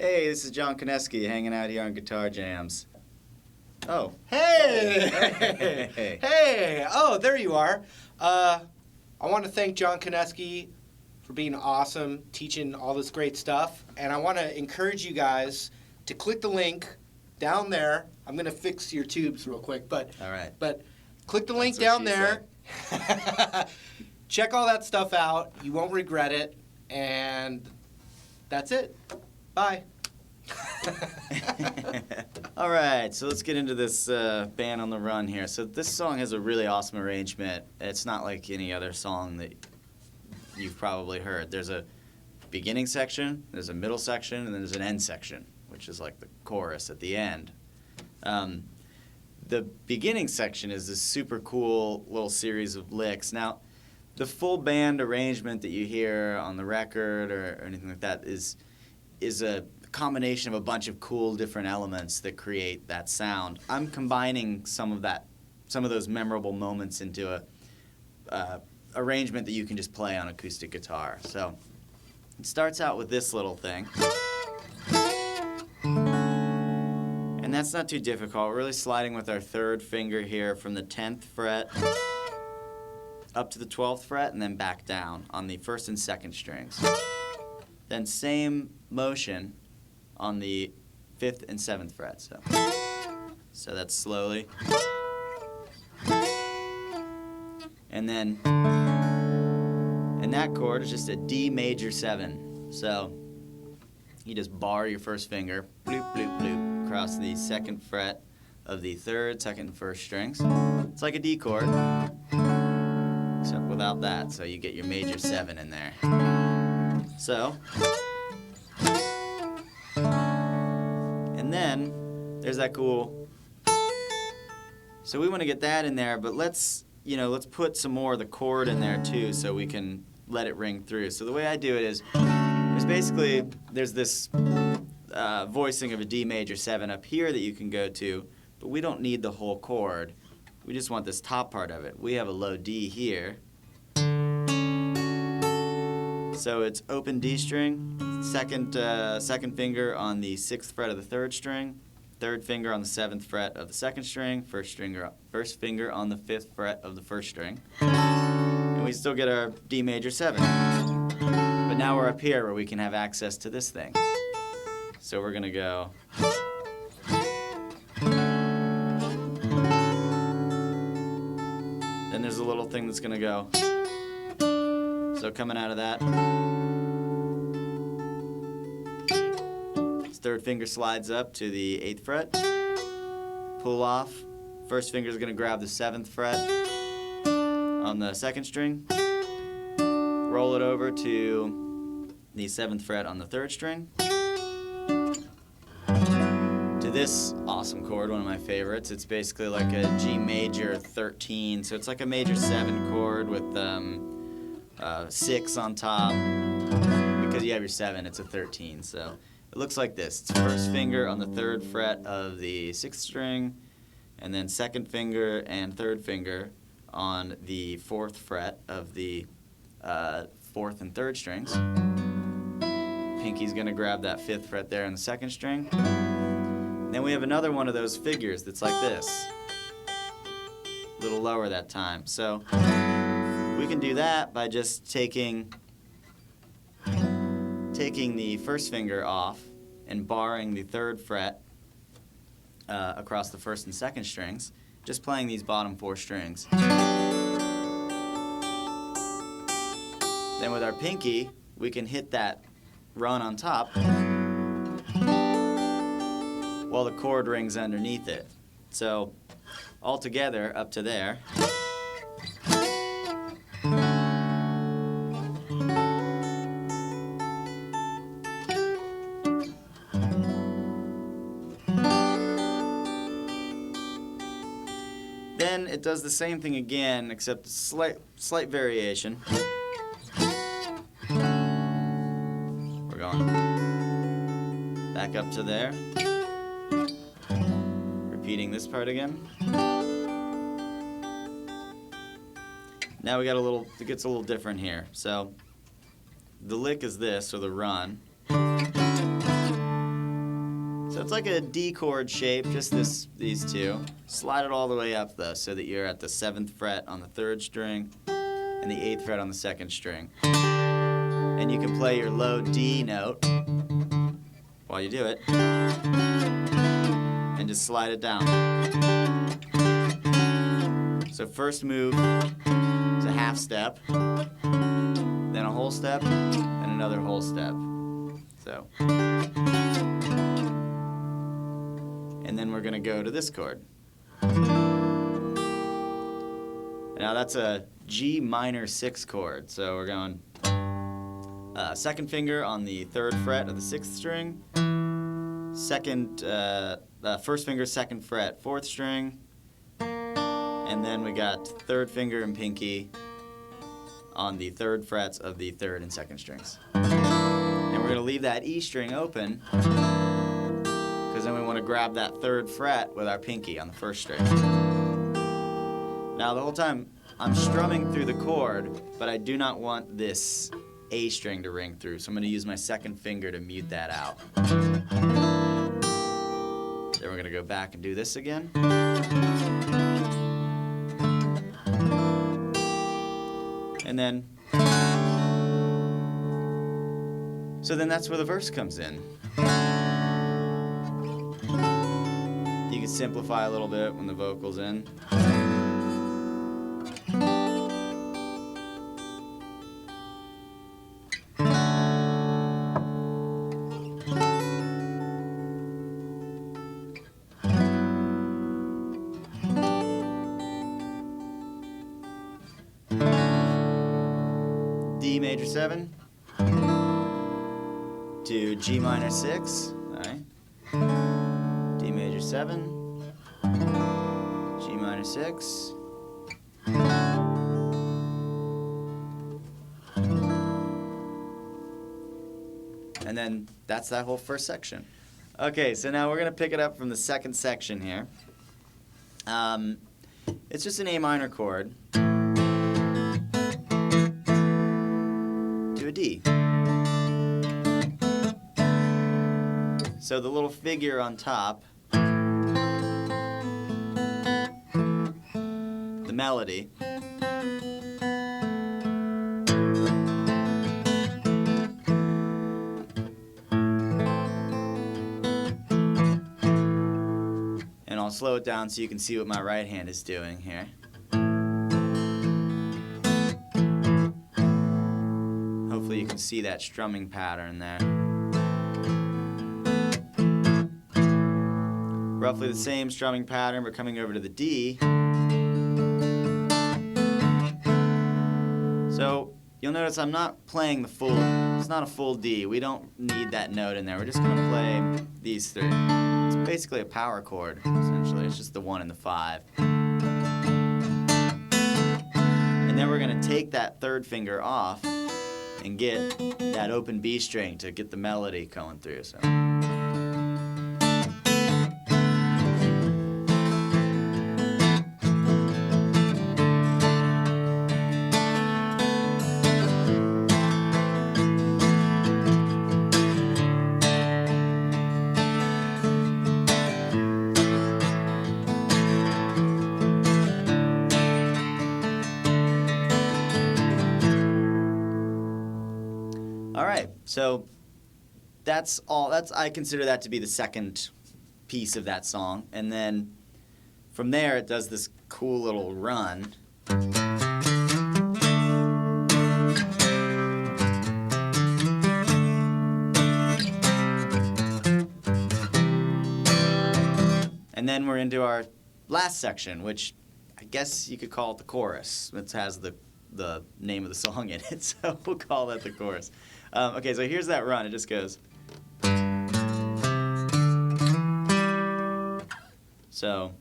Hey, this is John Konesy hanging out here on Guitar Jams. Oh. Hey! Hey! Hey! Oh, there you are. I want to thank John Konesy for being awesome, teaching all this great stuff. And I want to encourage you guys to click the link down there. I'm going to fix your tubes real quick, but All right. But click the link That's what down she there. Check all that stuff out. You won't regret it. And that's it. Bye. All right, so let's get into this Band on the Run here. So this song has a really awesome arrangement. It's not like any other song that you've probably heard. There's a beginning section, there's a middle section, and then there's an end section, which is like the chorus at the end. The beginning section is this super cool little series of licks. Now, the full band arrangement that you hear on the record or anything like that is a combination of a bunch of cool different elements that create that sound. I'm combining some of those memorable moments into a arrangement that you can just play on acoustic guitar. So it starts out with this little thing. And that's not too difficult. We're really sliding with our third finger here from the 10th fret up to the 12th fret and then back down on the first and second strings. Then same motion on the 5th and 7th fret. So that's slowly. And then, and that chord is just a D major 7. So you just bar your first finger, bloop, bloop, bloop, across the 2nd fret of the 3rd, 2nd, and 1st strings. It's like a D chord, except without that. So you get your major 7 in there. So, and then there's that cool. So we want to get that in there, but let's put some more of the chord in there too, so we can let it ring through. So the way I do it is basically there's this voicing of a D major 7 up here that you can go to, but we don't need the whole chord. We just want this top part of it. We have a low D here. So it's open D string, second finger on the 6th fret of the 3rd string, 3rd finger on the 7th fret of the 2nd string, first finger on the 5th fret of the 1st string, and we still get our D major 7. But now we're up here where we can have access to this thing. So we're gonna go. Then there's a little thing that's gonna go. So coming out of that, his 3rd finger slides up to the 8th fret, pull off, first finger is going to grab the 7th fret on the 2nd string, roll it over to the 7th fret on the 3rd string, to this awesome chord, one of my favorites. It's basically like a G major 13, so it's like a major 7 chord with 6 on top. Because you have your 7, it's a 13. So it looks like this. It's first finger on the 3rd fret of the 6th string, and then 2nd finger and 3rd finger on the 4th fret of the 4th and 3rd strings. Pinky's going to grab that 5th fret there on the 2nd string. Then we have another one of those figures that's like this. A little lower that time. So we can do that by just taking the first finger off and barring the 3rd fret across the 1st and 2nd strings, just playing these bottom 4 strings. Then with our pinky, we can hit that run on top while the chord rings underneath it. So all together up to there. Then it does the same thing again, except a slight variation. We're going back up to there. Repeating this part again. Now we got it gets a little different here. So the lick is this, or the run. So it's like a D chord shape, just these two. Slide it all the way up though, so that you're at the 7th fret on the 3rd string and the 8th fret on the 2nd string. And you can play your low D note while you do it, and just slide it down. So first move is a half step, then a whole step, and another whole step. So. And then we're going to go to this chord. Now that's a G minor 6 chord. So we're going 2nd finger on the 3rd fret of the 6th string, 1st finger 2nd fret 4th string, and then we got 3rd finger and pinky on the 3rd frets of the 3rd and 2nd strings. And we're going to leave that E string open, because then we want to grab that 3rd fret with our pinky on the 1st string. Now the whole time I'm strumming through the chord, but I do not want this A string to ring through, so I'm going to use my 2nd finger to mute that out. Then we're going to go back and do this again. And then, so then that's where the verse comes in. You can simplify a little bit when the vocal's in. D major 7 to G minor 6, all right. D major 7, G minor 6, and then that's that whole first section. Okay, so now we're going to pick it up from the 2nd section here. It's just an A minor chord to a D. So the little figure on top, the melody, and I'll slow it down so you can see what my right hand is doing here. Hopefully you can see that strumming pattern there. Roughly the same strumming pattern, but coming over to the D. So you'll notice I'm not playing the full, it's not a full D. We don't need that note in there. We're just going to play these 3. It's basically a power chord, essentially. It's just the 1 and the 5. And then we're going to take that 3rd finger off and get that open B string to get the melody going through. So. All right, so that's all. I consider that to be the 2nd piece of that song, and then from there it does this cool little run. And then we're into our last section, which I guess you could call it the chorus. It has the name of the song in it, so we'll call that the chorus. Okay, so here's that run. It just goes. So,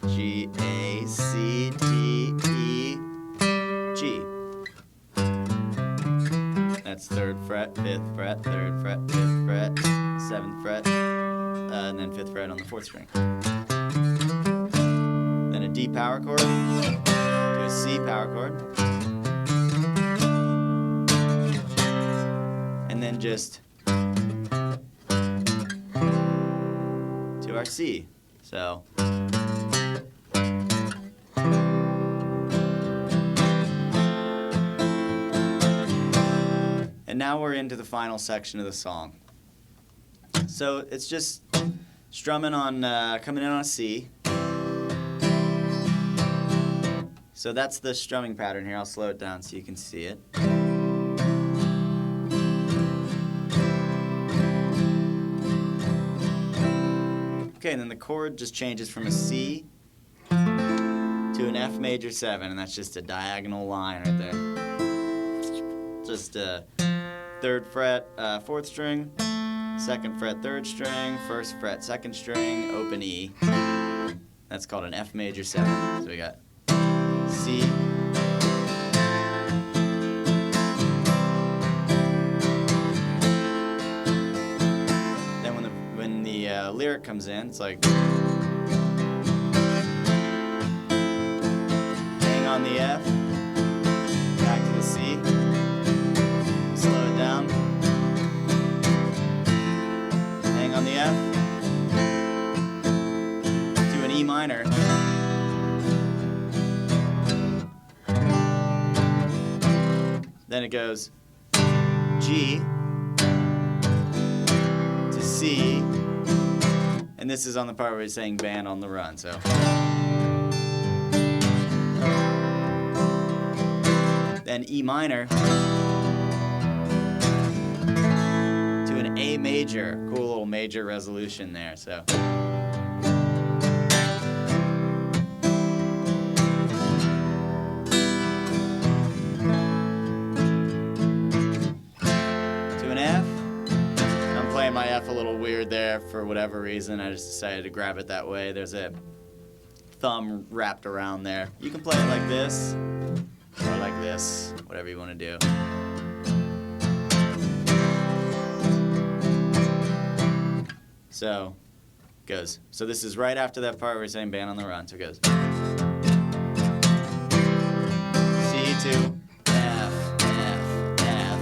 G, A, C, D, E, G. That's 3rd fret, 5th fret, 3rd fret, 5th fret, 7th fret, and then 5th fret on the 4th string. Then a D power chord to a C power chord. And then just to our C. So. And now we're into the final section of the song. So it's just strumming on, coming in on a C. So that's the strumming pattern here. I'll slow it down so you can see it. Okay, and then the chord just changes from a C to an F major 7, and that's just a diagonal line right there. Just a 3rd fret, 4th string, 2nd fret, 3rd string, 1st fret, 2nd string, open E. That's called an F major 7. So we got C. Then when the lyric comes in, it's like hang on the F, back to the C. Slow it down. Hang on the F. To an E minor. Then it goes G to C. And this is on the part where he's saying band on the run, so. Then E minor. An A major, cool little major resolution there, so. To an F. I'm playing my F a little weird there for whatever reason. I just decided to grab it that way. There's a thumb wrapped around there. You can play it like this, or like this, whatever you want to do. So, goes. So this is right after that part where we're saying band on the run. So it goes. C to F, F, F.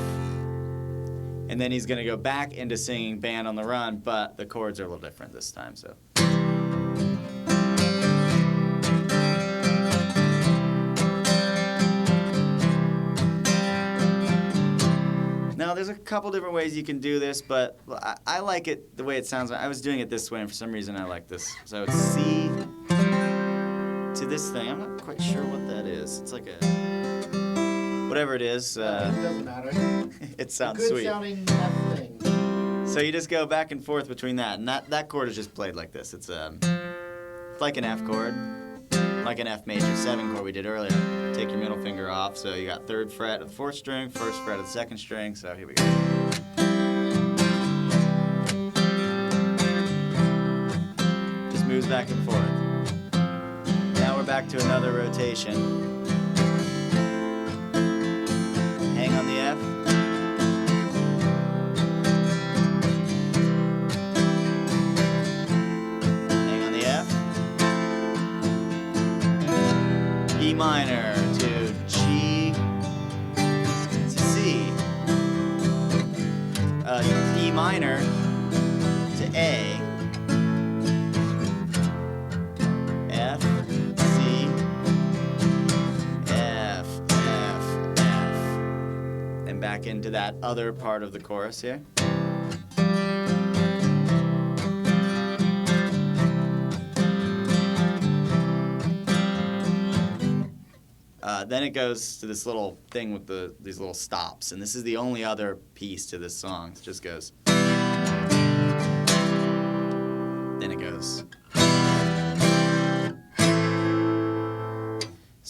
And then he's going to go back into singing band on the run, but the chords are a little different this time, so. Now, there's a couple different ways you can do this, but I like it the way it sounds. I was doing it this way, and for some reason I like this. So it's C to this thing. I'm not quite sure what that is. It's like a... whatever it is. It doesn't matter. It sounds Good sweet. sounding F thing. So you just go back and forth between that, and that chord is just played like this. It's like an F chord, like an F major 7 chord we did earlier. Take your middle finger off, so you got 3rd fret of the 4th string, 1st fret of the 2nd string, so here we go. Just moves back and forth. Now we're back to another rotation. Hang on the F. Hang on the F. E minor to G to C. E minor to A. F, C, F, F, F. And back into that other part of the chorus here. Then it goes to this little thing with these little stops, and this is the only other piece to this song. It just goes. Then it goes.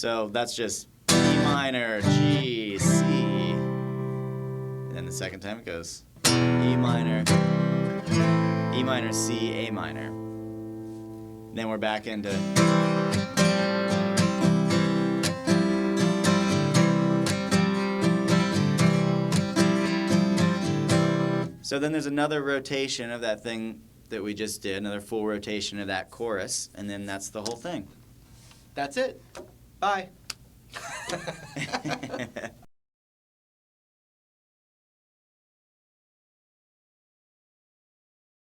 So that's just E minor, G, C. And then the second time it goes E minor, C, A minor. Then we're back into. So then there's another rotation of that thing that we just did, another full rotation of that chorus, and then that's the whole thing. That's it. Bye.